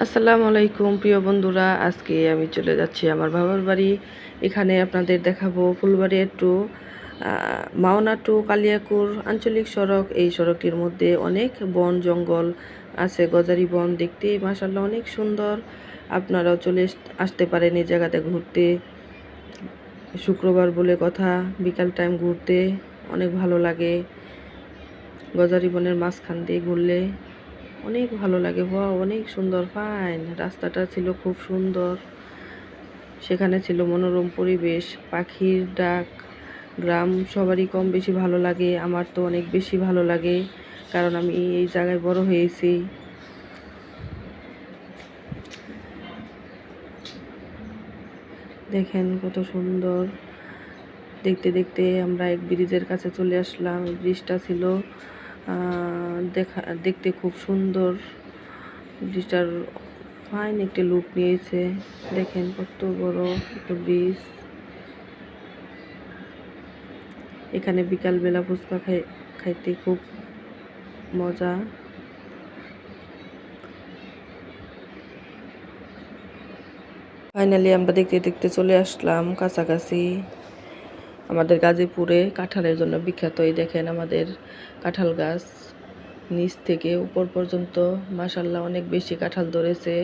আসসালামু আলাইকুম প্রিয় বন্ধুরা, আজকে আমি চলে যাচ্ছি আমার বাবার বাড়ি। এখানে আপনাদের দেখাবো ফুলবাড়িয়া টু মাওনা টু কালিয়াকুর আঞ্চলিক সড়ক। এই সড়কটির মধ্যে অনেক বন জঙ্গল আছে, গজারি বন, দেখতে মাশাআল্লাহ অনেক সুন্দর। আপনারাও চলে আসতে পারেন এই জায়গাতে ঘুরতে। শুক্রবার বলে কথা, বিকাল টাইম ঘুরতে অনেক ভালো লাগে। গজারি বনের মাঝখান দিয়ে ঘুরলে অনেক ভালো লাগে। অনেক সুন্দর, ফাইন রাস্তাটা ছিল, খুব সুন্দর। সেখানে ছিল মনোরম পরিবেশ, পাখির ডাক। গ্রাম সবারই কম বেশি ভালো লাগে, আমার তো অনেক বেশি ভালো লাগে, কারণ আমি এই জায়গায় বড় হয়েছি। দেখেন কত সুন্দর। দেখতে দেখতে আমরা এক ব্রিজের কাছে চলে আসলাম। এই ব্রিজটা ছিল দেখতে খুব সুন্দর। ব্রিজটার ফাইন একটি লুক নিয়েছে। দেখেন কত বড় একটা ব্রিজ। এখানে বিকালবেলা ফুচকা খাইতে খুব মজা। ফাইনালি আমরা দেখতে দেখতে চলে আসলাম কাছাকাছি। আমাদের গাজীপুরে কাঁঠালের জন্য বিখ্যাত। এই দেখেন আমাদের কাঁঠাল গাছ, নিচ থেকে উপর পর্যন্ত মাশাআল্লাহ অনেক বেশি কাঁঠাল ধরেছে।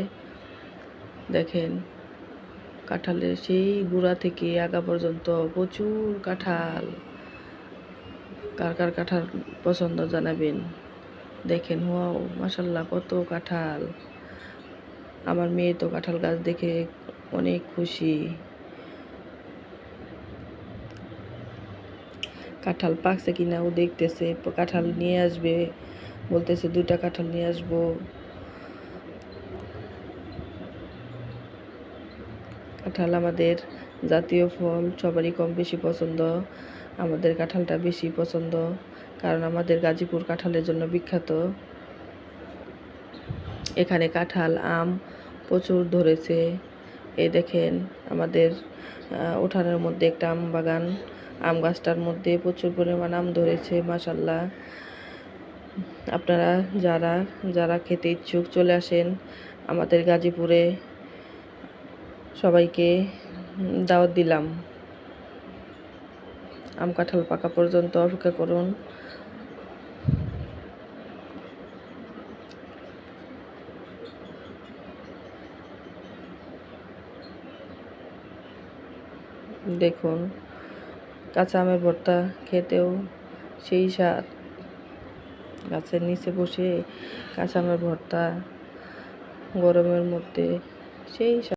দেখেন কাঁঠালের সেই গোড়া থেকে আগা পর্যন্ত প্রচুর কাঁঠাল। কার কার কাঁঠাল পছন্দ জানাবেন। দেখেন ওয়াও মাশাআল্লাহ কত কাঁঠাল। আমার মেয়ে তো কাঁঠাল গাছ দেখে অনেক খুশি। কাঁঠাল পাকছে কিনা ও দেখতেছে, কাঁঠাল নিয়ে আসবে বলতেছে, 2টা কাঁঠাল নিয়ে আসবো। কাঁঠাল আমাদের জাতীয় ফল, সবারই কম বেশি পছন্দ। আমাদের কাঁঠালটা বেশি পছন্দ, কারণ আমাদের গাজীপুর কাঁঠালের জন্য বিখ্যাত। এখানে কাঁঠাল, আম প্রচুর ধরেছে। এই দেখেন আমাদের উঠানের মধ্যে একটা আম বাগান। আম গাছটার মধ্যে প্রচুর পরিমাণ আম ধরেছে মাশাআল্লাহ। আপনারা যারা যারা খেতে ইচ্ছুক চলে আসেন আমাদের গাজীপুরে। সবাইকে দাওয়াত দিলাম। আম কাঁঠাল পাকা পর্যন্ত অপেক্ষা করুন। দেখুন কাঁচা আমের ভর্তা খেতেও সেই স্বাদ। গাছের নিচে বসে কাঁচা আমের ভর্তা গরমের মধ্যে সেই স্বাদ।